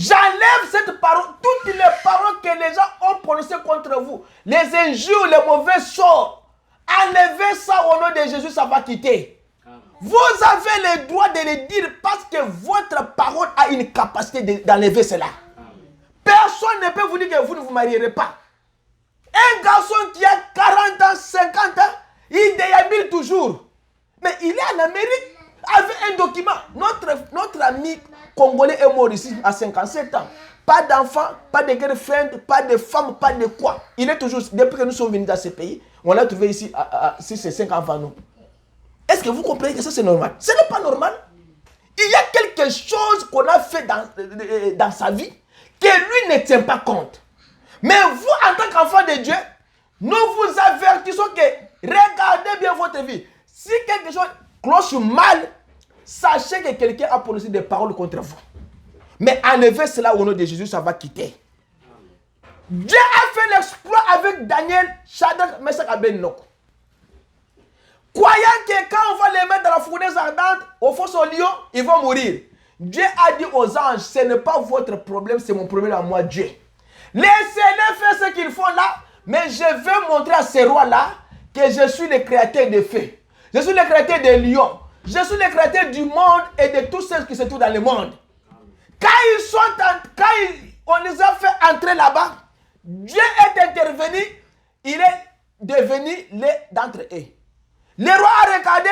J'enlève cette parole, toutes les paroles que les gens ont prononcées contre vous, les injures, les mauvais sorts. Enlevez ça au nom de Jésus, ça va quitter. Vous avez le droit de le dire parce que votre parole a une capacité d'enlever cela. Personne ne peut vous dire que vous ne vous marierez pas. Un garçon qui a 40 ans, 50 ans, il déambule toujours. Mais il est en Amérique avec un document. Notre ami congolais est mort ici à 57 ans. Pas d'enfant, pas de girlfriend, pas de femme, pas de quoi. Il est toujours, depuis que nous sommes venus dans ce pays, on l'a trouvé ici à 6 et 5 enfants. Nous. Est-ce que vous comprenez que ça c'est normal? Ce n'est pas normal. Il y a quelque chose qu'on a fait dans sa vie que lui ne tient pas compte. Mais vous, en tant qu'enfant de Dieu, nous vous avertissons que regardez bien votre vie. Si quelque chose cloche mal, sachez que quelqu'un a prononcé des paroles contre vous. Mais enlevez cela au nom de Jésus, ça va quitter. Dieu a fait l'exploit avec Daniel, Shadrach, Meshach et Abednego. Croyant que quand on va les mettre dans la fournaise ardente, au fond au lion, ils vont mourir. Dieu a dit aux anges, ce n'est pas votre problème, c'est mon problème à moi, Dieu. Laissez-les faire ce qu'ils font là, mais je vais montrer à ces rois-là que je suis le créateur des feux. Je suis le créateur des lions. Je suis le créateur du monde et de tous ceux qui se trouvent dans le monde. On les a fait entrer là-bas, Dieu est intervenu, il est devenu l'un d'entre eux. Le roi a regardé,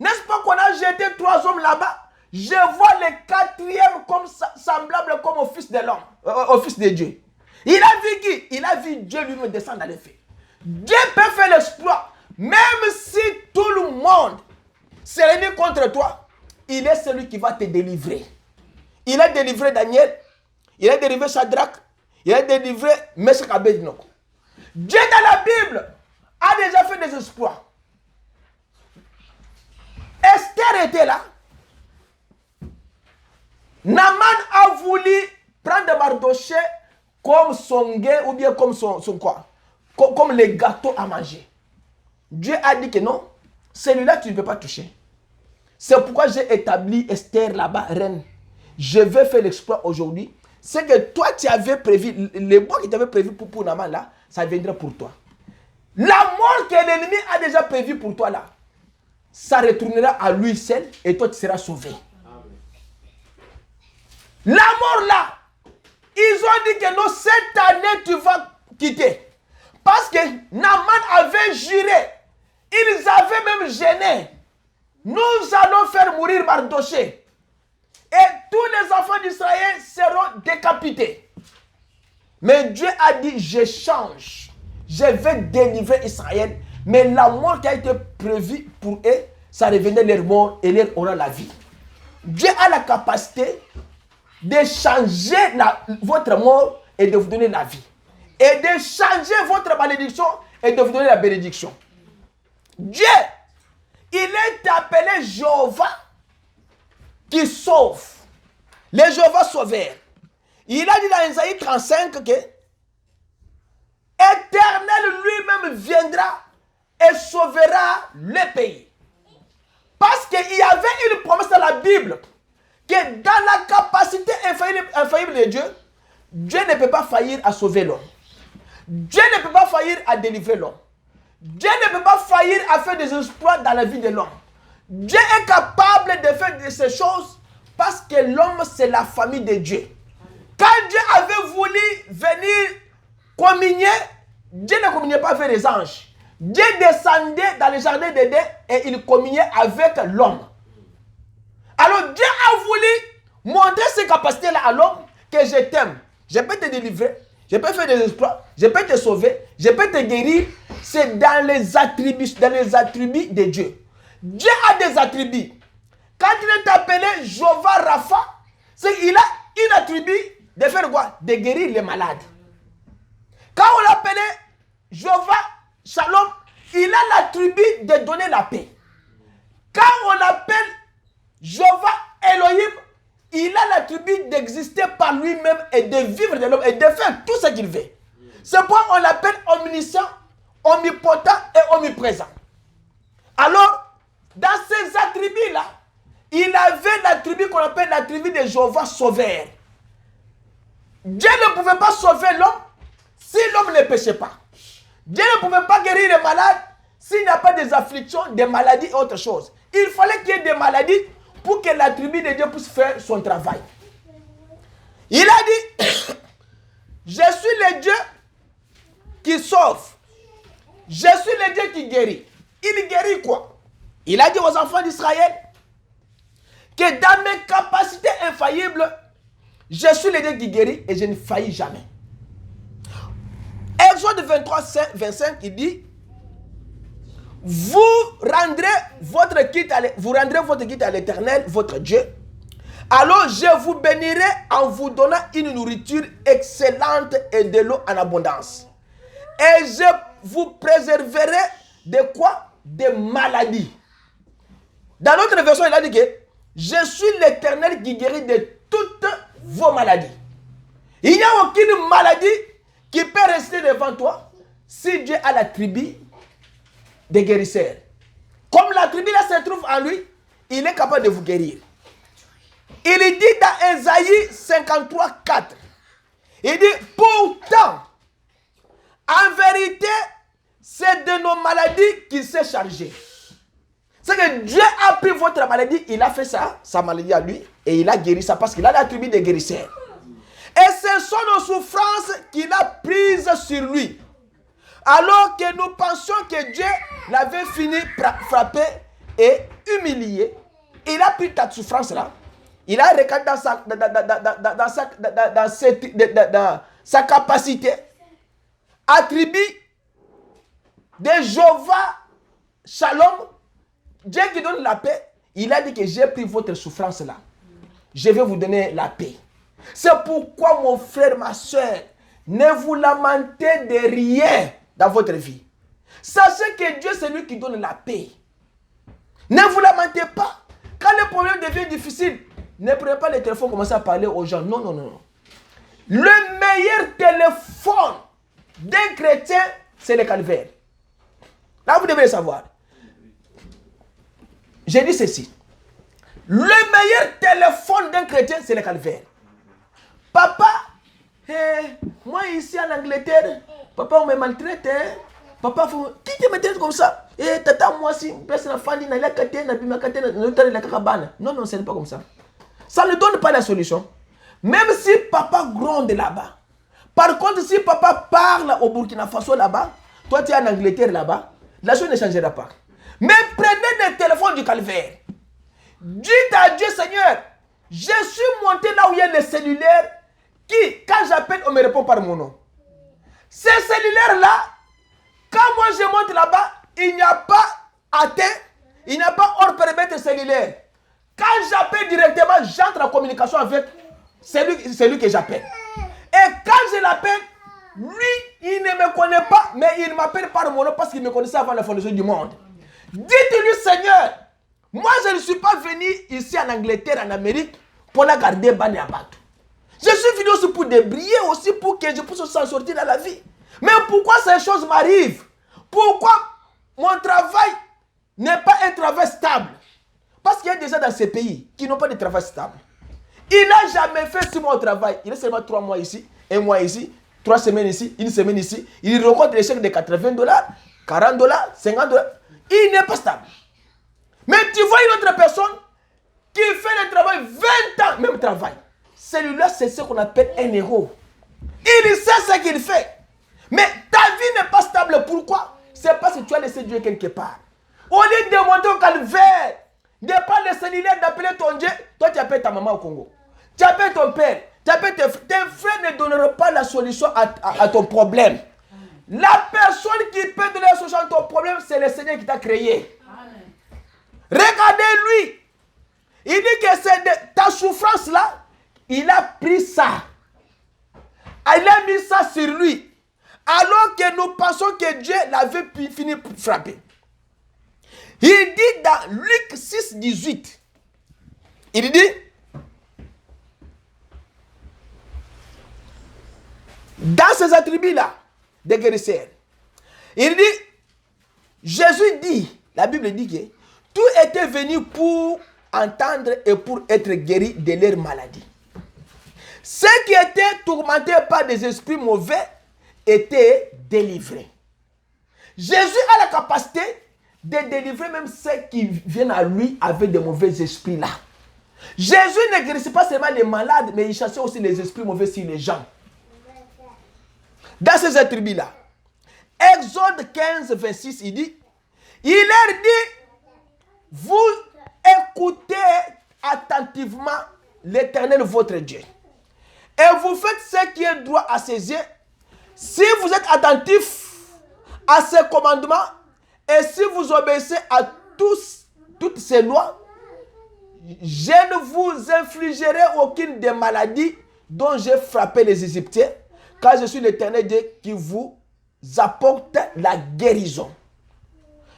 n'est-ce pas qu'on a jeté 3 hommes là-bas? Je vois le 4e comme semblable comme au fils de l'homme, au fils de Dieu. Il a vu qui? Il a vu Dieu lui-même descendre dans les feux. Dieu peut faire l'exploit, même si tout le monde se réunit contre toi, il est celui qui va te délivrer. Il a délivré Daniel, il a délivré Shadrach, il a délivré Meshach et Abednego. Dieu dans la Bible a déjà fait des exploits. Esther était là. Naaman a voulu prendre Mardochée comme son gain ou bien comme son quoi? Comme les gâteaux à manger. Dieu a dit que non, celui-là tu ne peux pas toucher. C'est pourquoi j'ai établi Esther là-bas, reine. Je vais faire l'exploit aujourd'hui. C'est que toi tu avais prévu, les bois qui t'avaient prévu pour Naaman là, ça viendra pour toi. La mort que l'ennemi a déjà prévue pour toi là, ça retournera à lui seul et toi tu seras sauvé. La mort là, ils ont dit que non, cette année tu vas quitter. Parce que Naaman avait juré, ils avaient même gêné. Nous allons faire mourir Mardochée. Et tous les enfants d'Israël seront décapités. Mais Dieu a dit, je change. Je vais délivrer Israël. Mais la mort qui a été prévue pour eux, ça revenait leur mort et leur aura la vie. Dieu a la capacité de changer votre mort et de vous donner la vie. Et de changer votre malédiction et de vous donner la bénédiction. Dieu, il est appelé Jéhovah qui sauve. Le Jéhovah sauveur. Il a dit dans Isaïe 35 que Éternel lui-même viendra et sauvera le pays. Parce qu'il y avait une promesse dans la Bible que dans la capacité infaillible de Dieu, Dieu ne peut pas faillir à sauver l'homme. Dieu ne peut pas faillir à délivrer l'homme. Dieu ne peut pas faillir à faire des exploits dans la vie de l'homme. Dieu est capable de faire de ces choses parce que l'homme, c'est la famille de Dieu. Quand Dieu avait voulu venir communier, Dieu ne communiait pas avec les anges. Dieu descendait dans le jardin d'Éden et il communiait avec l'homme. Alors Dieu a voulu montrer ses capacités-là à l'homme que je t'aime. Je peux te délivrer, je peux faire des exploits, je peux te sauver, je peux te guérir. C'est dans les attributs de Dieu. Dieu a des attributs. Quand il est appelé Jéhovah Rapha, c'est qu'il a une attribut de faire quoi? De guérir les malades. Quand on l'appelait Jéhovah Shalom, il a l'attribut de donner la paix. Quand on l'appelle Jéhovah Elohim, il a l'attribut d'exister par lui-même et de vivre de l'homme et de faire tout ce qu'il veut. C'est pourquoi on l'appelle omniscient, omnipotent et omniprésent. Alors, dans ces attributs-là, il avait l'attribut qu'on appelle l'attribut de Jéhovah Sauveur. Dieu ne pouvait pas sauver l'homme si l'homme ne péchait pas. Dieu ne pouvait pas guérir les malades s'il n'y a pas des afflictions, des maladies et autre chose. Il fallait qu'il y ait des maladies pour que la tribu de Dieu puisse faire son travail. Il a dit, je suis le Dieu qui sauve. Je suis le Dieu qui guérit. Il guérit quoi? Il a dit aux enfants d'Israël que dans mes capacités infaillibles, je suis le Dieu qui guérit et je ne faillis jamais. Exode 23, 25, il dit, vous rendrez votre quitte à l'Éternel, votre Dieu. Alors je vous bénirai en vous donnant une nourriture excellente et de l'eau en abondance. Et je vous préserverai de quoi? Des maladies. Dans notre version, il a dit que je suis l'Éternel qui guérit de toutes vos maladies. Il n'y a aucune maladie qui peut rester devant toi si Dieu a la tribu des guérisseurs. Comme la tribu là se trouve en lui, il est capable de vous guérir. Il dit dans Ésaïe 53, 4, il dit, pourtant, en vérité, c'est de nos maladies qu'il s'est chargé. C'est que Dieu a pris votre maladie, il a fait ça, sa maladie à lui, et il a guéri ça parce qu'il a la tribu des guérisseurs. Et ce sont nos souffrances qu'il a prises sur lui. Alors que nous pensions que Dieu l'avait fini frappé et humilié, il a pris ta souffrance là. Il a regardé dans sa capacité, attribut de Jéhovah Shalom, Dieu qui donne la paix. Il a dit que j'ai pris votre souffrance là. Je vais vous donner la paix. C'est pourquoi mon frère, ma soeur, ne vous lamentez de rien dans votre vie. Sachez que Dieu c'est lui qui donne la paix. Ne vous lamentez pas. Quand le problème devient difficile, ne prenez pas le téléphone et commencez à parler aux gens. Non, non, non. Le meilleur téléphone d'un chrétien, c'est le calvaire. Là, vous devez le savoir. J'ai dit ceci. Le meilleur téléphone d'un chrétien, c'est le calvaire. Papa, moi ici en Angleterre, papa, on me maltraite. Papa, qui te maltraite comme ça? Tata, moi si, personne n'a fait, n'a pas de non, non, ce n'est pas comme ça. Ça ne donne pas la solution. Même si papa gronde là-bas. Par contre, si papa parle au Burkina Faso là-bas, toi tu es en Angleterre là-bas, la chose ne changera pas. Mais prenez le téléphone du calvaire. Dites à Dieu, Seigneur, je suis monté là où il y a les cellulaires qui, quand j'appelle, on me répond par mon nom. Ces cellulaires-là, quand moi je monte là-bas, il n'y a pas atteint, il n'y a pas hors périmètre cellulaire. Quand j'appelle directement, j'entre en communication avec celui que j'appelle. Et quand je l'appelle, lui, il ne me connaît pas, mais il m'appelle par mon nom parce qu'il me connaissait avant la fondation du monde. Dites-lui, Seigneur, moi je ne suis pas venu ici en Angleterre, en Amérique, pour la garder banni à bateau. Je suis venu aussi pour débriller, aussi pour que je puisse s'en sortir dans la vie. Mais pourquoi ces choses m'arrivent? Pourquoi mon travail n'est pas un travail stable? Parce qu'il y a des gens dans ces pays qui n'ont pas de travail stable. Il n'a jamais fait 6 mois au travail. Il est seulement 3 mois ici, 1 mois ici, 3 semaines ici, 1 semaine ici. Il rencontre les chèques de $80, $40, $50. Il n'est pas stable. Mais tu vois une autre personne qui fait le travail 20 ans, même travail. Celui-là, c'est ce qu'on appelle un héros. Il sait ce qu'il fait. Mais ta vie n'est pas stable. Pourquoi? C'est parce que tu as laissé Dieu quelque part. Au lieu de monter au calvaire, de prendre le cellulaire, d'appeler ton Dieu, toi tu appelles ta maman au Congo. Tu appelles ton père. Tu appelles tes frères ne donneront pas la solution à ton problème. La personne qui peut donner la solution à ton problème, c'est le Seigneur qui t'a créé. Amen. Regardez-lui. Il dit que c'est ta souffrance là, il a pris ça. Il a mis ça sur lui. Alors que nous pensons que Dieu l'avait fini pour frapper. Il dit dans Luc 6, 18, il dit, dans ces attributs-là, des guérisseurs, il dit, Jésus dit, la Bible dit que tout était venu pour entendre et pour être guéri de leur maladie. Ceux qui étaient tourmentés par des esprits mauvais étaient délivrés. Jésus a la capacité de délivrer même ceux qui viennent à lui avec des mauvais esprits là. Jésus ne guérissait pas seulement les malades, mais il chassait aussi les esprits mauvais sur les gens. Dans ces attributs-là, Exode 15, 26, il dit, il leur dit, vous écoutez attentivement l'Éternel votre Dieu. Et vous faites ce qui est droit à ses yeux. Si vous êtes attentifs à ses commandements, et si vous obéissez à toutes ces lois, je ne vous infligerai aucune des maladies dont j'ai frappé les Égyptiens, car je suis l'Éternel Dieu qui vous apporte la guérison.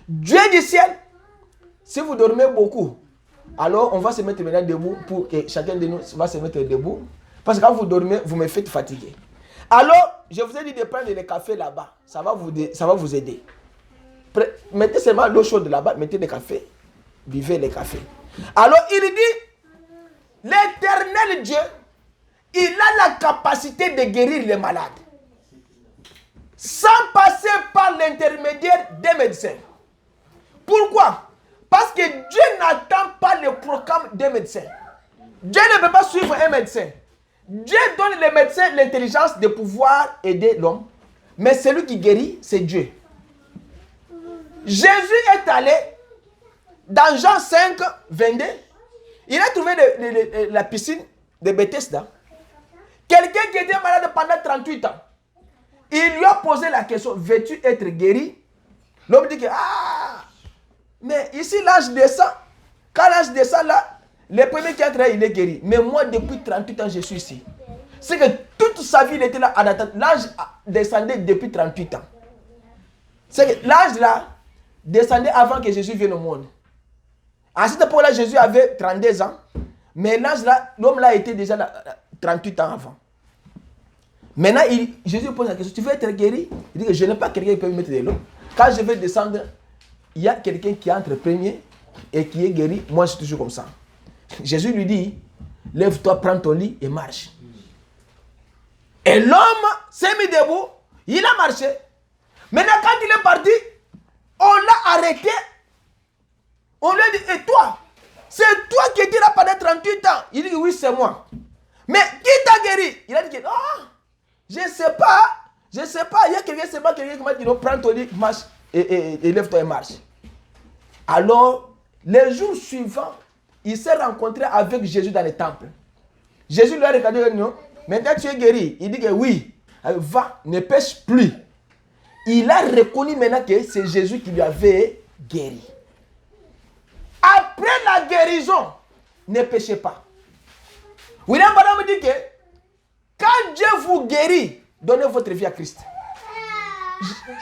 Dieu du ciel, si vous dormez beaucoup, alors on va se mettre maintenant debout pour que chacun de nous va se mettre debout. Parce que quand vous dormez, vous me faites fatiguer. Alors, je vous ai dit de prendre le café là-bas. Ça va vous aider. Mettez seulement l'eau chaude là-bas, mettez le café, buvez le café. Alors, il dit, l'Éternel Dieu, il a la capacité de guérir les malades. Sans passer par l'intermédiaire des médecins. Pourquoi? Parce que Dieu n'attend pas le programme des médecins. Dieu ne peut pas suivre un médecin. Dieu donne les médecins l'intelligence de pouvoir aider l'homme. Mais celui qui guérit, c'est Dieu. Jésus est allé dans Jean 5, 22. Il a trouvé la piscine de Bethesda. Quelqu'un qui était malade pendant 38 ans. Il lui a posé la question, veux-tu être guéri? L'homme dit que, mais ici l'âge descend. Quand l'âge descend là, le premier qui entre là, il est guéri. Mais moi, depuis 38 ans, je suis ici. C'est que toute sa vie, il était là en attente. L'âge descendait depuis 38 ans. C'est que l'âge là, descendait avant que Jésus vienne au monde. À cette époque-là, Jésus avait 32 ans. Mais l'âge là, l'homme là était déjà là, 38 ans avant. Maintenant, Jésus pose la question, tu veux être guéri? Il dit que je n'ai pas quelqu'un qui peut me mettre de l'eau. Quand je vais descendre, il y a quelqu'un qui entre premier et qui est guéri. Moi, je suis toujours comme ça. Jésus lui dit, lève-toi, prends ton lit et marche. Et l'homme s'est mis debout, il a marché. Maintenant, quand il est parti, on l'a arrêté. On lui a dit, et toi? C'est toi qui étais là pendant 38 ans. Il dit, oui, c'est moi. Mais qui t'a guéri? Il a dit, je ne sais pas. Je ne sais pas. Il y a quelqu'un qui m'a dit, prends ton lit, marche et lève-toi et marche. Alors, les jours suivants, il s'est rencontré avec Jésus dans le temple. Jésus lui a regardé, non, maintenant tu es guéri. Il dit que oui, va, ne pêche plus. Il a reconnu maintenant que c'est Jésus qui lui avait guéri. Après la guérison, ne péchez pas. William Branham dit que quand Dieu vous guérit, donnez votre vie à Christ.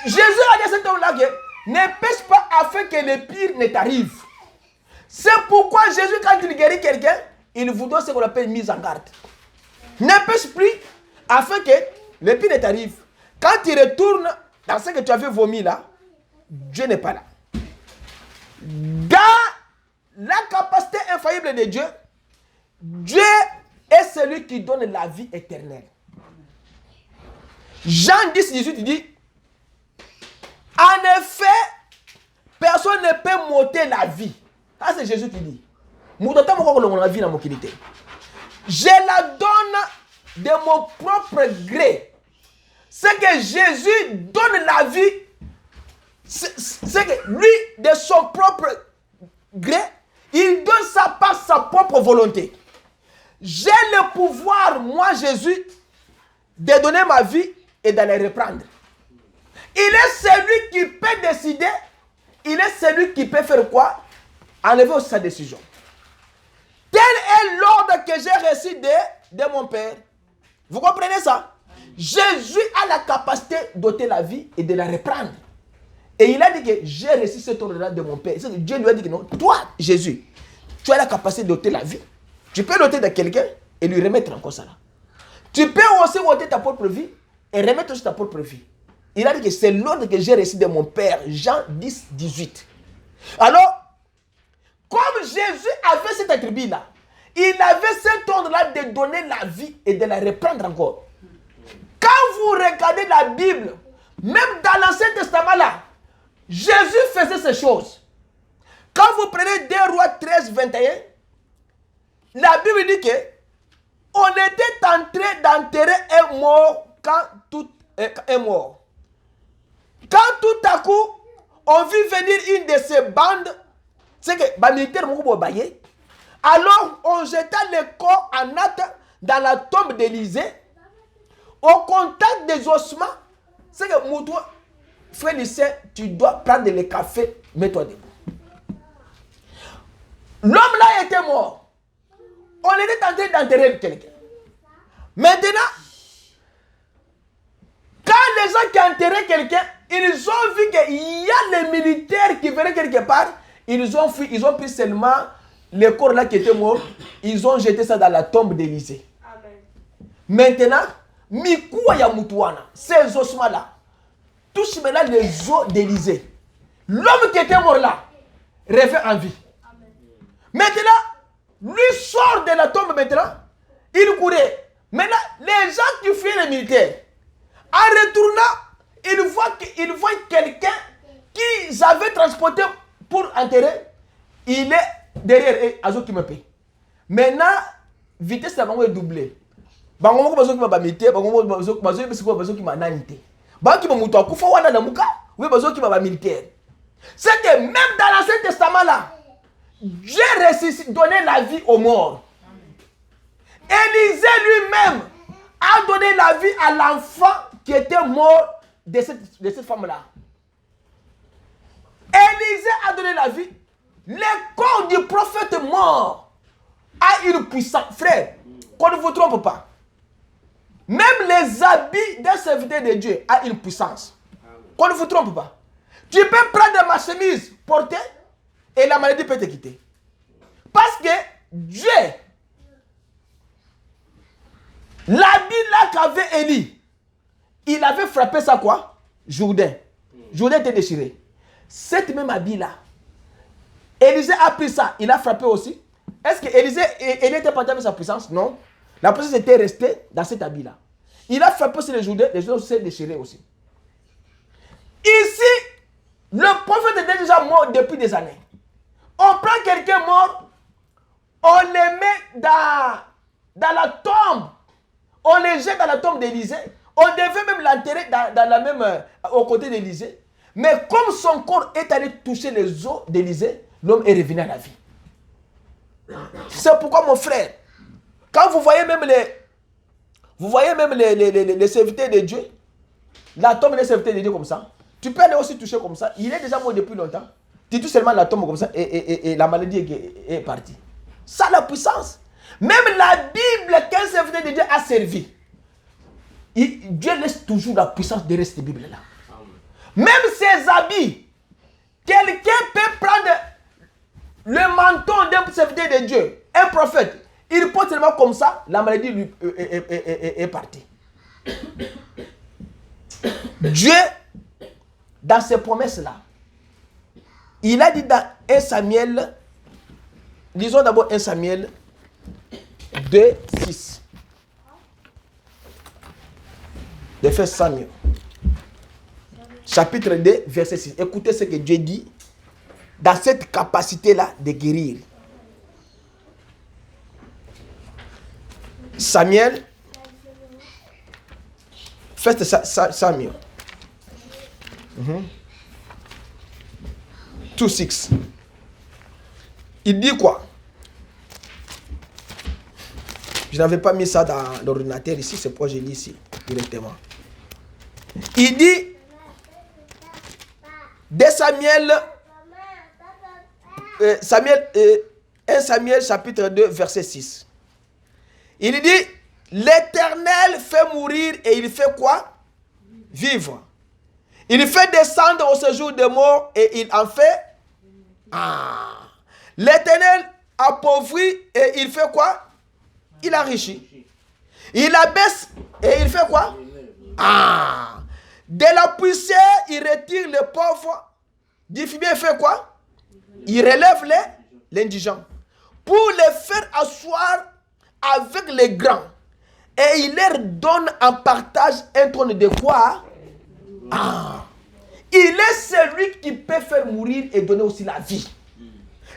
Jésus a dit à cet homme-là que ne pêche pas afin que le pire ne t'arrive. C'est pourquoi Jésus, quand il guérit quelqu'un, il vous donne ce qu'on appelle mise en garde. Ne pêche plus afin que le pire ne t'arrive. Quand tu retournes dans ce que tu avais vomi là, Dieu n'est pas là. Dans la capacité infaillible de Dieu, Dieu est celui qui donne la vie éternelle. Jean 10, 18, il dit, en effet, personne ne peut m'ôter la vie. Ça, c'est Jésus qui dit. Je la donne de mon propre gré. C'est que Jésus donne la vie. C'est que lui, de son propre gré, il donne ça par sa propre volonté. J'ai le pouvoir, moi Jésus, de donner ma vie et de la reprendre. Il est celui qui peut décider. Il est celui qui peut faire quoi? Enlever sa décision. Tel est l'ordre que j'ai reçu de mon Père. Vous comprenez ça? Jésus a la capacité d'ôter la vie et de la reprendre. Et il a dit que j'ai reçu cet ordre-là de mon Père. Dieu lui a dit que non, toi, Jésus, tu as la capacité d'ôter la vie. Tu peux l'ôter de quelqu'un et lui remettre encore ça là. Tu peux aussi ôter ta propre vie et remettre aussi ta propre vie. Il a dit que c'est l'ordre que j'ai reçu de mon Père. Jean 10, 18. Alors, comme Jésus avait cet attribut-là, il avait cet ordre-là de donner la vie et de la reprendre encore. Quand vous regardez la Bible, même dans l'Ancien Testament là, Jésus faisait ces choses. Quand vous prenez 2 Rois 13, 21, la Bible dit que on était en train d'enterrer un mort quand tout est mort. Quand tout à coup, on vit venir une de ces bandes, c'est que les militaires m'ont baillé. Alors, on jeta le corps en natte dans la tombe d'Élysée. Au contact des ossements, c'est que Moutoua, frère lycéen, tu dois prendre le café, mets-toi debout. L'homme là était mort. On était en train d'enterrer quelqu'un. Maintenant, quand les gens qui enterraient quelqu'un, ils ont vu qu'il y a les militaires qui venaient quelque part, ils ont fui, ils ont pris seulement le corps là qui était mort, ils ont jeté ça dans la tombe d'Élysée. Maintenant, Mikoua Yamutouana, ces ossements là, touchent maintenant les os d'Élysée. L'homme qui était mort là, revient en vie. Maintenant, lui sort de la tombe maintenant, il courait. Maintenant, les gens qui fuyaient les militaires, en retournant, ils voient quelqu'un qu'ils avaient transporté pour enterrer. Il est derrière Azo qui me paye. Maintenant, vitesse de la est doublée. Bango bazo qui m'a militaire, bango bazo qui m'a nanité. Bango qui m'a moutou à Koufa wana na muka, oui bazo qui m'a militaire. C'est que même dans l'Ancien Testament là, Dieu donnait la vie aux morts. Élisée lui-même a donné la vie à l'enfant qui était mort de cette femme-là. Élisée a donné la vie. Le corps du prophète mort a une puissance. Frère, qu'on ne vous trompe pas. Même les habits d'un serviteur de Dieu a une puissance. Qu'on ne vous trompe pas. Tu peux prendre ma chemise, porter, et la maladie peut te quitter. Parce que Dieu, l'habit là qu'avait Élie, il avait frappé ça quoi? Jourdain. Jourdain était déchiré. Cette même habit là, Élisée a pris ça, il a frappé aussi. Est-ce que Élisée était parti avec sa puissance? Non. La puissance était restée dans cet habit là. Il a frappé sur les Jourdains, les Jourdains s'est déchirés aussi. Ici, le prophète était déjà mort depuis des années. On prend quelqu'un mort, on le met dans la tombe. On le jette dans la tombe d'Élisée. On devait même l'enterrer dans la même, au côté d'Élisée. Mais comme son corps est allé toucher les os d'Élisée, l'homme est revenu à la vie. C'est pourquoi mon frère, quand vous voyez même les serviteurs de Dieu, la tombe des serviteurs de Dieu comme ça, tu peux aller aussi toucher comme ça. Il est déjà mort depuis longtemps. Tu touches seulement la tombe comme ça et la maladie est partie. Ça la puissance. Même la Bible qu'un serviteur de Dieu a servi, Dieu laisse toujours la puissance de reste de Bible là. Même ses habits, quelqu'un peut prendre le menton d'un serviteur de Dieu, un prophète, il porte seulement comme ça, la maladie lui est partie. Dieu, dans ses promesses-là, il a dit dans 1 Samuel, lisons d'abord 1 Samuel 2, 6. De Samuel. Chapitre 2, verset 6. Écoutez ce que Dieu dit dans cette capacité-là de guérir. Samuel, 1 Samuel. 2, 6. Il dit quoi? Je n'avais pas mis ça dans l'ordinateur ici, c'est pourquoi je lis ici directement. Il dit, de Samuel, 1 Samuel chapitre 2, verset 6. Il dit, l'Éternel fait mourir et il fait quoi? Vivre. Il fait descendre au séjour des morts et il en fait. L'Éternel appauvrit et il fait quoi? Il enrichit. Il abaisse et il fait quoi? De la poussière, il retire les pauvres. Du fumier, il fait quoi? Il relève l'indigent. pour les faire asseoir avec les grands. Et il leur donne en partage un trône de quoi? Il est celui qui peut faire mourir et donner aussi la vie.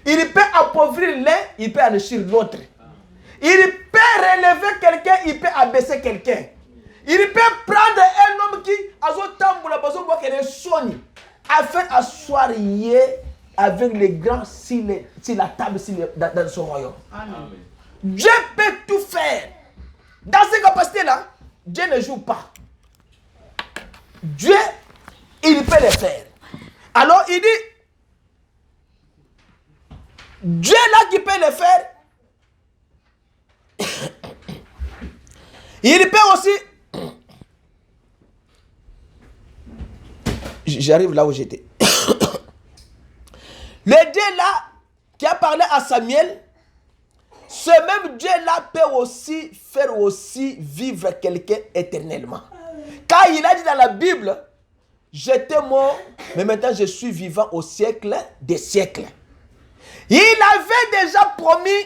Il peut appauvrir l'un, il peut enrichir l'autre. Il peut relever quelqu'un, il peut abaisser quelqu'un. Il peut prendre un homme qui a son tambour, la personne voit qu'elle est sonnée, à faire asseoir avec les grands sur la table dans son royaume. Amen. Dieu peut tout faire. Dans ces capacités-là, Dieu ne joue pas. Dieu, il peut les faire. Alors il dit, Dieu là qui peut les faire, il peut aussi... J'arrive là où j'étais. Le Dieu là qui a parlé à Samuel, ce même Dieu là peut aussi faire aussi vivre quelqu'un éternellement. Car il a dit dans la Bible, j'étais mort, mais maintenant je suis vivant au siècle des siècles. Il avait déjà promis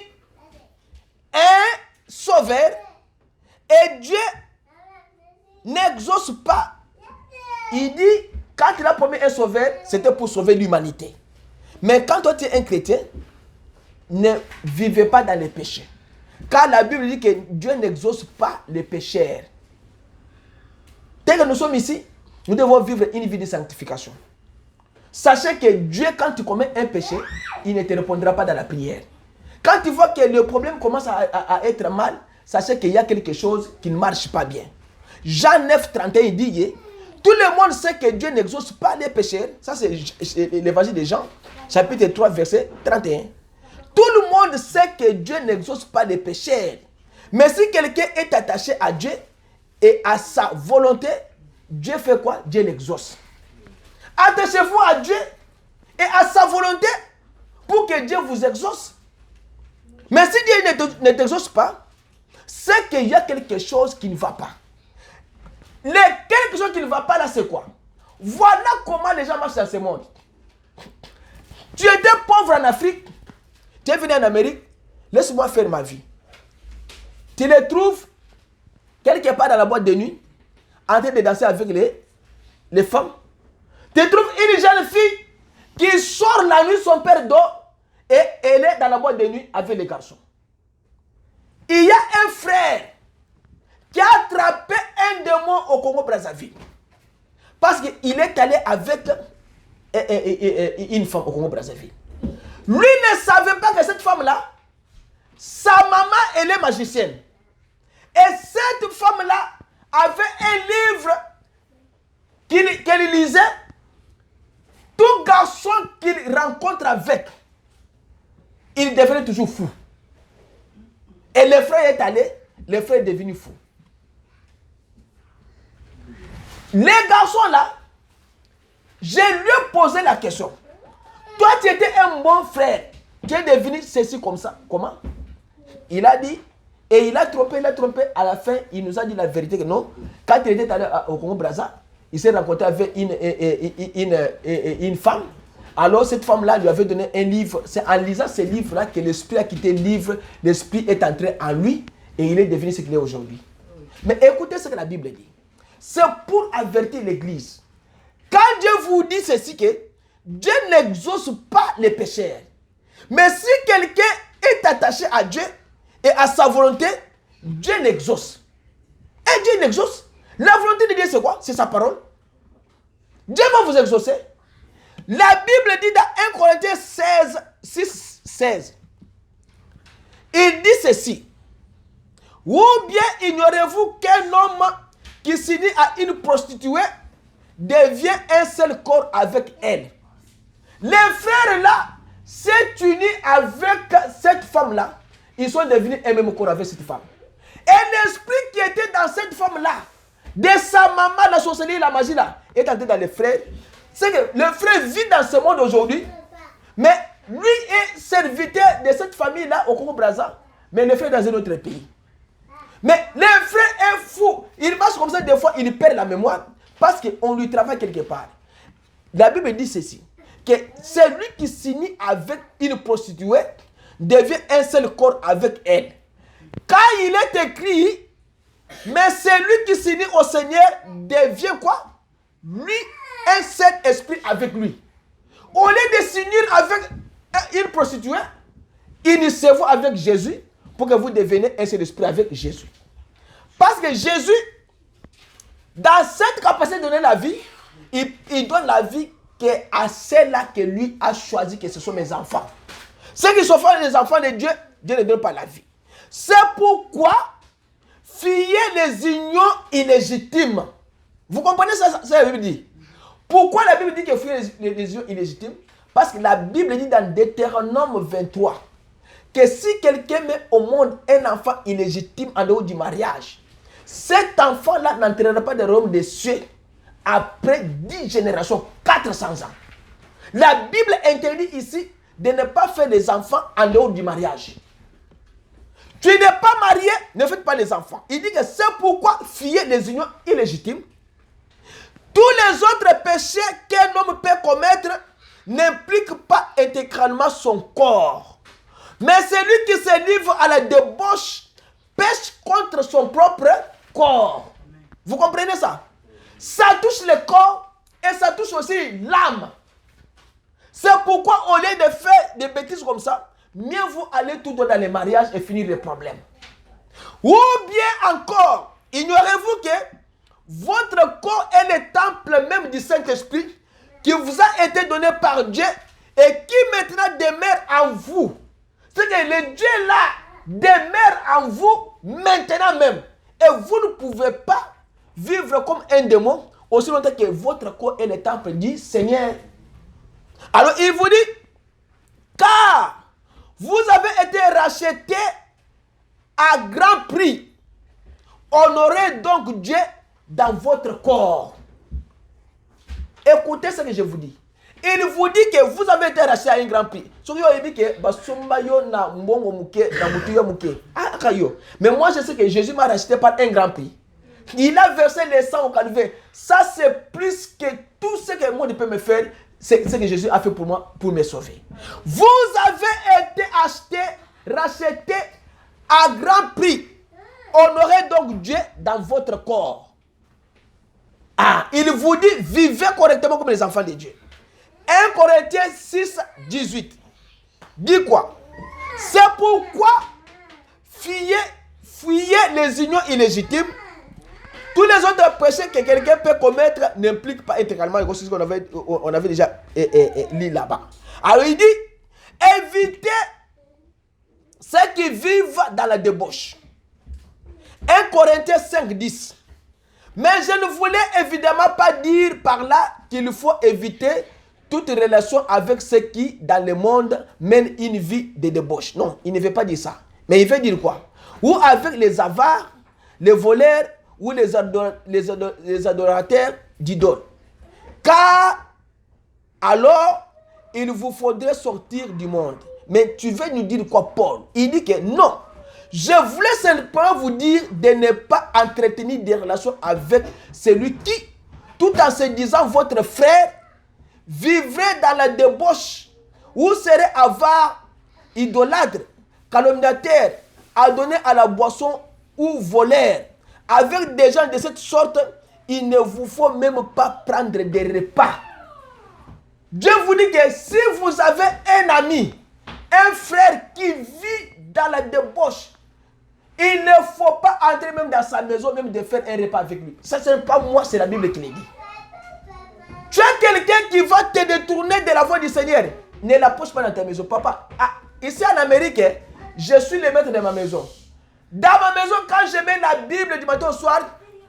un sauveur et Dieu n'exauce pas. Il dit, quand il a promis un sauveur, c'était pour sauver l'humanité. Mais quand toi tu es un chrétien, ne vivez pas dans les péchés. Car la Bible dit que Dieu n'exauce pas les pécheurs. Dès que nous sommes ici, nous devons vivre une vie de sanctification. Sachez que Dieu, quand tu commets un péché, il ne te répondra pas dans la prière. Quand tu vois que le problème commence à être mal, sachez qu'il y a quelque chose qui ne marche pas bien. Jean 9, 31 dit, tout le monde sait que Dieu n'exauce pas les pécheurs. Ça c'est l'évangile de Jean, chapitre 3, verset 31. Tout le monde sait que Dieu n'exauce pas les pécheurs. Mais si quelqu'un est attaché à Dieu et à sa volonté, Dieu fait quoi? Dieu l'exauce. Attachez-vous à Dieu et à sa volonté pour que Dieu vous exauce. Mais si Dieu ne t'exauce pas, c'est qu'il y a quelque chose qui ne va pas. Quelque chose qui ne va pas là, c'est quoi? Voilà comment les gens marchent dans ce monde. Tu étais pauvre en Afrique, tu es venu en Amérique, laisse-moi faire ma vie. Tu les trouves quelque part dans la boîte de nuit, en train de danser avec les femmes. Tu trouves une jeune fille qui sort la nuit, son père dort, et elle est dans la boîte de nuit avec les garçons. Il y a un frère qui a attrapé un démon au Congo-Brazzaville. Parce qu'il est allé avec une femme au Congo-Brazzaville. Lui ne savait pas que cette femme-là, sa maman, elle est magicienne. Et cette femme-là avait un livre qu'elle lisait. Tout garçon qu'il rencontre avec, il devenait toujours fou. Et le frère est allé, le frère est devenu fou. Les garçons là, je lui ai posé la question. Toi, tu étais un bon frère. Tu es devenu ceci comme ça. Comment? Il a dit, et il a trompé. À la fin, il nous a dit la vérité que non. Quand il était allé au Congo-Brazzaville, il s'est rencontré avec une femme. Alors, cette femme-là lui avait donné un livre. C'est en lisant ce livre-là que l'esprit a quitté le livre. L'esprit est entré en lui et il est devenu ce qu'il est aujourd'hui. Mais écoutez ce que la Bible dit. C'est pour avertir l'Église. Quand Dieu vous dit ceci, que Dieu n'exauce pas les pécheurs. Mais si quelqu'un est attaché à Dieu et à sa volonté, Dieu l'exauce. Et Dieu l'exauce. La volonté de Dieu, c'est quoi? C'est sa parole. Dieu va vous exaucer. La Bible dit dans 1 Corinthiens 6, 16. Il dit ceci. Ou bien ignorez-vous qu'un homme qui s'unit à une prostituée devient un seul corps avec elle. Les frères là s'est unis avec cette femme là. Ils sont devenus un même corps avec cette femme. Et l'esprit qui était dans cette femme là, de sa maman, la sorcellerie, la magie là, est entré dans les frères. C'est que le frère vit dans ce monde aujourd'hui, mais lui est serviteur de cette famille là au Congo-Brazzaville, mais le frère est dans un autre pays. Mais le frère est fou. Il marche comme ça, des fois, il perd la mémoire parce qu'on lui travaille quelque part. La Bible dit ceci, que celui qui s'unit avec une prostituée devient un seul corps avec elle. Quand il est écrit, mais celui qui s'unit au Seigneur devient quoi? Lui, un seul esprit avec lui. Au lieu de s'unir avec une prostituée, unissez-vous avec Jésus pour que vous deveniez un seul esprit avec Jésus. Parce que Jésus, dans cette capacité de donner la vie, il donne la vie à celle-là que lui a choisi, que ce sont mes enfants. Ceux qui sont les enfants de Dieu, Dieu ne donne pas la vie. C'est pourquoi fuyez les unions illégitimes. Vous comprenez ça, la Bible dit? Pourquoi la Bible dit que fuyez les unions illégitimes? Parce que la Bible dit dans Deutéronome 23 que si quelqu'un met au monde un enfant illégitime en dehors du mariage, cet enfant-là n'entrera pas dans le royaume des cieux après 10 générations, 400 ans. La Bible interdit ici de ne pas faire des enfants en dehors du mariage. Tu n'es pas marié, ne faites pas les enfants. Il dit que c'est pourquoi fuyez les unions illégitimes. Tous les autres péchés qu'un homme peut commettre n'impliquent pas intégralement son corps. Mais celui qui se livre à la débauche pêche contre son propre corps. Vous comprenez ça? Ça touche le corps et ça touche aussi l'âme. C'est pourquoi au lieu de faire des bêtises comme ça, mieux vaut aller tout droit dans les mariages et finir les problèmes. Ou bien encore, ignorez-vous que votre corps est le temple même du Saint-Esprit qui vous a été donné par Dieu et qui maintenant demeure en vous. C'est que le Dieu là demeure en vous maintenant même. Et vous ne pouvez pas vivre comme un démon aussi longtemps que votre corps est le temple du Seigneur. Alors il vous dit, car vous avez été rachetés à grand prix. Honorez donc Dieu dans votre corps. Écoutez ce que je vous dis. Il vous dit que vous avez été racheté à un grand prix. Mais moi je sais que Jésus m'a racheté par un grand prix. Il a versé le sang au calvaire. Ça c'est plus que tout ce que moi je peux me faire. C'est ce que Jésus a fait pour moi, pour me sauver. Vous avez été achetés, rachetés à grand prix. Honorez donc Dieu dans votre corps. Ah, il vous dit, vivez correctement comme les enfants de Dieu. 1 Corinthiens 6, 18. Dit quoi? C'est pourquoi fuyez les unions illégitimes. Tous les autres péchés que quelqu'un peut commettre n'impliquent pas intégralement ce qu'on avait déjà lu là-bas. Alors il dit, évitez ceux qui vivent dans la débauche. 1 Corinthiens 5, 10. Mais je ne voulais évidemment pas dire par là qu'il faut éviter toute relation avec ceux qui, dans le monde, mènent une vie de débauche. Non, il ne veut pas dire ça. Mais il veut dire quoi? Ou avec les avares, les voleurs, ou les adorateurs d'idoles. Car alors, il vous faudrait sortir du monde. Mais tu veux nous dire quoi, Paul? Il dit que non. Je voulais simplement vous dire de ne pas entretenir des relations avec celui qui, tout en se disant votre frère, vivrait dans la débauche, ou serait avare, idolâtre, calomniateur, adonné à la boisson ou voleur. Avec des gens de cette sorte, il ne vous faut même pas prendre des repas. Dieu vous dit que si vous avez un ami, un frère qui vit dans la débauche, il ne faut pas entrer même dans sa maison, même de faire un repas avec lui. Ça, ce n'est pas moi, c'est la Bible qui le dit. Tu as quelqu'un qui va te détourner de la voie du Seigneur. Ne l'approche pas dans ta maison. Papa, ici en Amérique, je suis le maître de ma maison. Dans ma maison, quand je mets la Bible du matin au soir,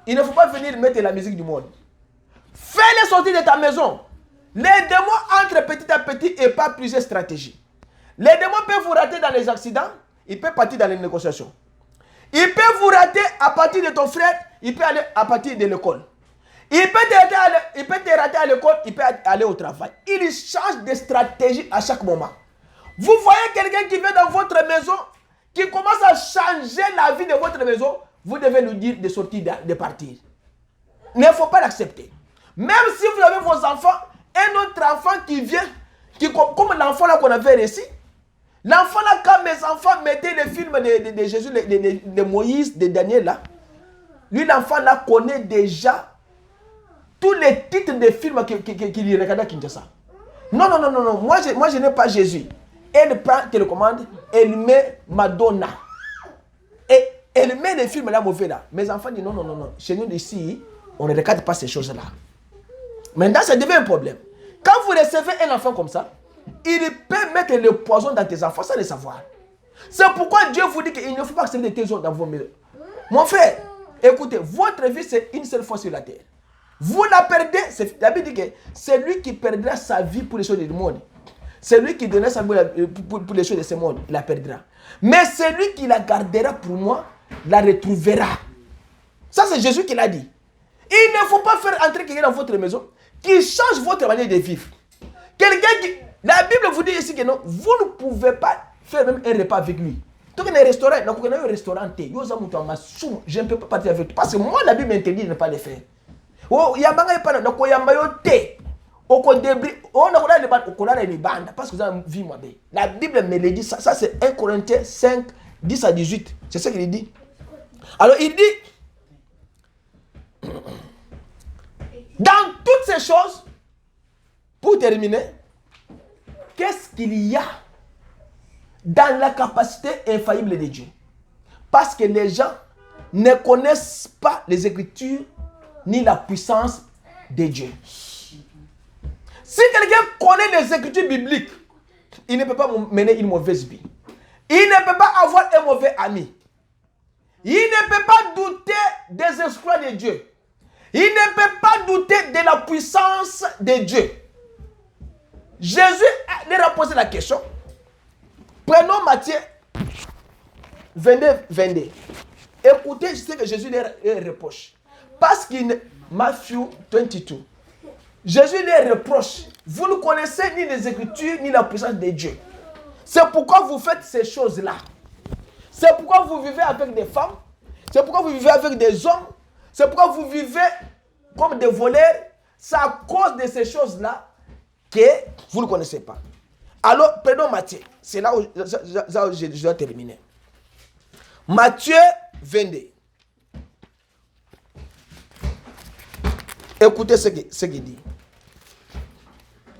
il ne faut pas venir mettre la musique du monde. Fais-les sortir de ta maison. Les démons entrent petit à petit et par plusieurs stratégies. Les démons peuvent vous rater dans les accidents, ils peuvent partir dans les négociations. Ils peuvent vous rater à partir de ton frère, il peut aller à partir de l'école. Il peut te rater à l'école, il peut aller au travail. Il change de stratégie à chaque moment. Vous voyez quelqu'un qui vient dans votre maison, qui commence à changer la vie de votre maison, vous devez lui dire de sortir, de partir. Il ne faut pas l'accepter. Même si vous avez vos enfants, un autre enfant qui vient, comme l'enfant là qu'on avait réussi, L'enfant là, quand mes enfants mettaient les films de Jésus, de Moïse, de Daniel là, lui l'enfant là connaît déjà tous les titres des films qu'il regardait à Kinshasa. Non. Moi je n'ai pas Jésus. Elle prend télécommande, elle met Madonna. Et elle met les films là mauvais là. Mes enfants disent non. Chez nous ici, on ne regarde pas ces choses là. Maintenant, ça devient un problème. Quand vous recevez un enfant comme ça, il peut mettre le poison dans tes enfants sans le savoir. C'est pourquoi Dieu vous dit qu'il ne faut pas accepter des trésors dans vos maisons. Mon frère, écoutez, votre vie c'est une seule fois sur la terre. Vous la perdez, la Bible dit que c'est lui qui perdra sa vie pour les choses du monde. C'est lui qui donnera sa vie pour les choses de ce monde, il la perdra. Mais celui qui la gardera pour moi, la retrouvera. Ça c'est Jésus qui l'a dit. Il ne faut pas faire entrer quelqu'un dans votre maison qui change votre manière de vivre. Quelqu'un qui... La Bible vous dit ici que non, vous ne pouvez pas faire même un repas avec lui. Donc, il y a un restaurant, je ne peux pas partir avec toi. Parce que moi, la Bible m'interdit de ne pas le faire. Parce que vous avez vu moi. La Bible me le dit, ça c'est 1 Corinthiens 5, 10 à 18. C'est ce qu'il dit. Alors, il dit, dans toutes ces choses, pour terminer, qu'est-ce qu'il y a dans la capacité infaillible de Dieu? Parce que les gens ne connaissent pas les Écritures ni la puissance de Dieu. Si quelqu'un connaît les Écritures bibliques, il ne peut pas mener une mauvaise vie. Il ne peut pas avoir un mauvais ami. Il ne peut pas douter des exploits de Dieu. Il ne peut pas douter de la puissance de Dieu. Jésus leur a posé la question. Prenons Matthieu 22. Écoutez ce que Jésus leur reproche. Parce qu'il Matthieu 22. Jésus leur reproche. Vous ne connaissez ni les Écritures ni la puissance de Dieu. C'est pourquoi vous faites ces choses-là. C'est pourquoi vous vivez avec des femmes. C'est pourquoi vous vivez avec des hommes. C'est pourquoi vous vivez comme des voleurs. C'est à cause de ces choses-là que vous ne connaissez pas. Alors, prenons Matthieu. C'est là où je dois terminer. Matthieu 22. Écoutez ce qu'il dit.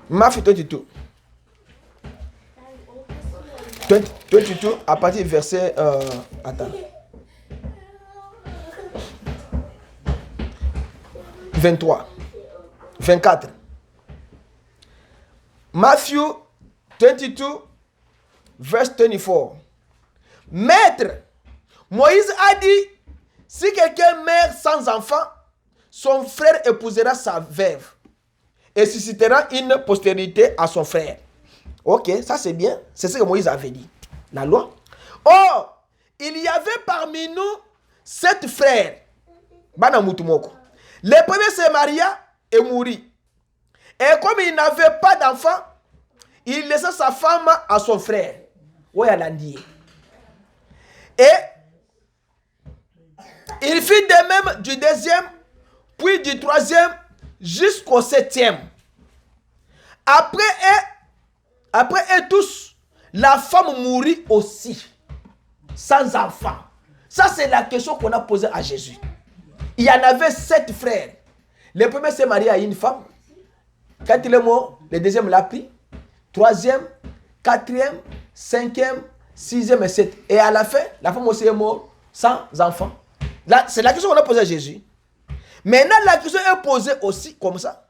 Matthieu 22. 22 à partir du verset... attends. 23. 24. Matthieu 22, verse 24. Maître, Moïse a dit, si quelqu'un meurt sans enfant, son frère épousera sa veuve et suscitera une postérité à son frère. Ok, ça c'est bien. C'est ce que Moïse avait dit. La loi. Or, il y avait parmi nous 7 frères. Le premier se maria et mourit. Et comme il n'avait pas d'enfant, il laissa sa femme à son frère. Et il fit de même du deuxième, puis du troisième, jusqu'au 7e. Après eux tous, la femme mourit aussi, sans enfant. Ça, c'est la question qu'on a posée à Jésus. Il y en avait 7 frères. Le premier s'est marié à une femme. Quand il est mort, le deuxième l'a pris. 3e, 4e, 5e, 6e et 7e. Et à la fin, la femme aussi est morte sans enfant. Là, c'est la question qu'on a posée à Jésus. Maintenant, la question est posée aussi comme ça.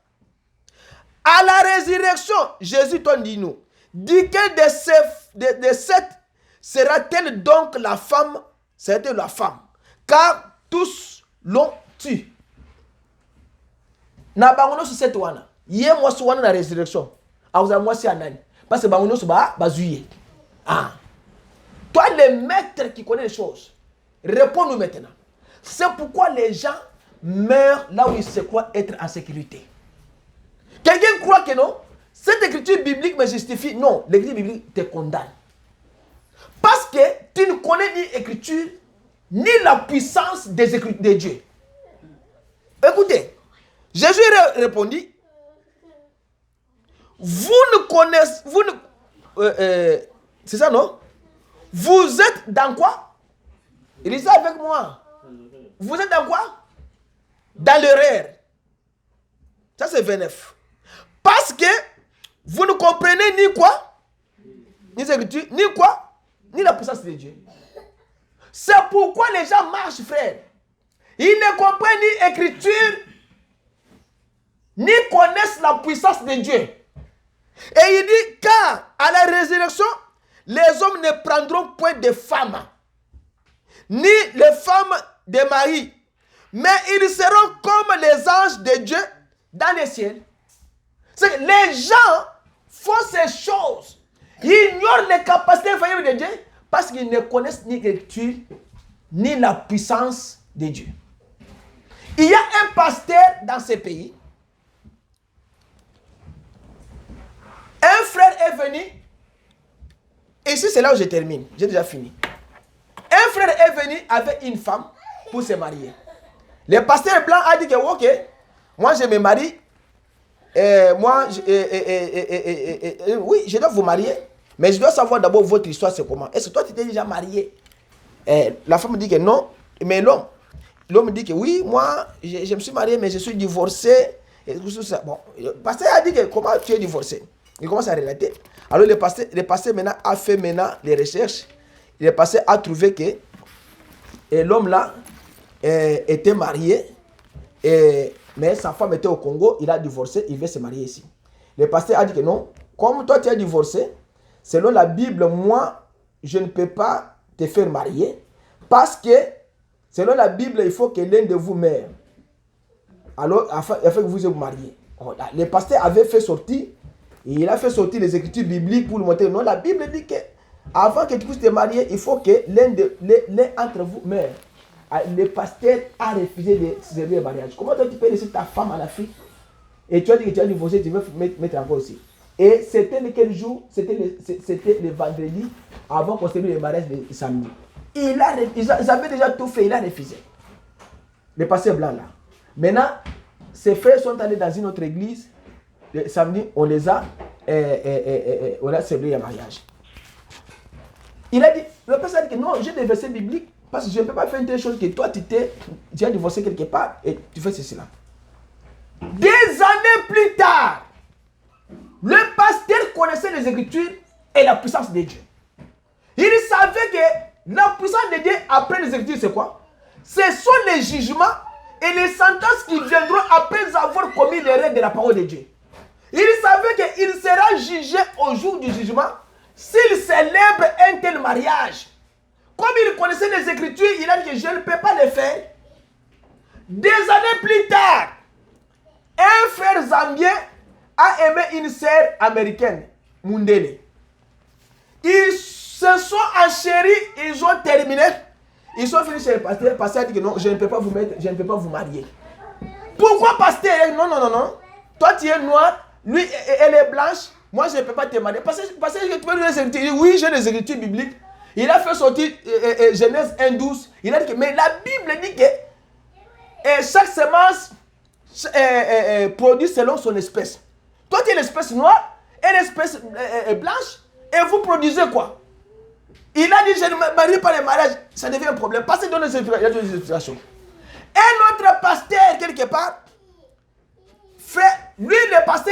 À la résurrection, Jésus t'en dit nous. Duquel de 7 sera-t-elle donc la femme? C'était la femme. Car tous l'ont tué. Na bangono sur cette wana. Yé moi sur wana la résurrection. Aouza moi si anani. Parce que bangono sur bazuye. Ah. Toi le maître qui connaît les choses, réponds-nous maintenant. C'est pourquoi les gens meurent là où ils se croient être en sécurité. Quelqu'un croit que non, cette écriture biblique me justifie. Non, l'écriture biblique te condamne. Parce que tu ne connais ni l'écriture, ni la puissance des écritures de Dieu. Écoutez, Jésus répondit, vous ne connaissez, C'est ça, non? Vous êtes dans quoi? Lisez avec moi. Vous êtes dans quoi? Dans l'erreur. Ça, c'est 29. Parce que vous ne comprenez ni quoi? Ni l'écriture, ni quoi? Ni la puissance de Dieu. C'est pourquoi les gens marchent, frère. Ils ne comprennent ni écriture, ni connaissent la puissance de Dieu. Et il dit, car à la résurrection, les hommes ne prendront point de femmes, ni les femmes de Marie, mais ils seront comme les anges de Dieu dans les ciels. C'est que les gens font ces choses. Ils ignorent les capacités infaillibles de Dieu parce qu'ils ne connaissent ni l'écriture, ni la puissance de Dieu. Il y a un pasteur dans ce pays. Un frère est venu. Et ici, c'est là où je termine. J'ai déjà fini. Un frère est venu avec une femme pour se marier. Le pasteur blanc a dit que, ok, moi je me marie. Oui, je dois vous marier. Mais je dois savoir d'abord votre histoire, c'est comment. Est-ce que toi, tu t'es déjà marié? La femme dit que non. Mais l'homme dit que oui, moi, je me suis marié, mais je suis divorcé. Et tout ça. Bon, le pasteur a dit que comment tu es divorcé? Il commence à relater. Alors le pasteur maintenant a fait les recherches. Le pasteur a trouvé que l'homme là était marié, mais sa femme était au Congo, il a divorcé, il veut se marier ici. Le pasteur a dit que non, comme toi tu es divorcé, selon la Bible, moi, je ne peux pas te faire marier, parce que selon la Bible, il faut que l'un de vous meure. Alors, afin que vous vous mariez. Le pasteur avait fait sortir, et il a fait sortir les écritures bibliques pour lui montrer, non, la Bible dit que avant que tu puisses te marier, il faut que l'un entre vous meure. Le pasteur a refusé de célébrer le mariage. Comment toi tu peux laisser ta femme en Afrique et tu as dit que tu as divorcé, tu veux mettre encore aussi. Et c'était quel jour? C'était le vendredi avant qu'on célèbre le mariage de samedi. Ils avaient déjà tout fait, il a refusé. Le pasteur blanc là. Maintenant, ses frères sont allés dans une autre église. Le samedi, on a célébré le mariage. Il a dit, le pasteur a dit que non, j'ai des versets bibliques. Parce que je ne peux pas faire une telle chose que toi, tu as divorcé quelque part et tu fais ceci là. Des années plus tard, le pasteur connaissait les Écritures et la puissance de Dieu. Il savait que la puissance de Dieu après les Écritures, c'est quoi? Ce sont les jugements et les sentences qui viendront après avoir commis l'erreur de la parole de Dieu. Il savait qu'il sera jugé au jour du jugement s'il célèbre un tel mariage. Comme il connaissait les Écritures, il a dit que je ne peux pas le faire. Des années plus tard, un frère zambien a aimé une sœur américaine, Mundele. Ils se sont enchéris, ils ont terminé. Ils sont venus chez le pasteur. Le pasteur a dit que non, je ne peux pas vous mettre, je ne peux pas vous marier. Pourquoi pasteur? Non. Toi tu es noir, lui elle est blanche, moi je ne peux pas te marier. Parce que tu peux lui dire, oui, j'ai les Écritures bibliques. Il a fait sortir Genèse 1:12. Il a dit que, mais la Bible dit que chaque semence produit selon son espèce. Toi, tu es l'espèce noire et l'espèce blanche. Et vous produisez quoi? Il a dit, je ne me marie pas le mariage. Ça devient un problème. Parce qu'il donne des explications. Un autre pasteur, quelque part, lui, le pasteur,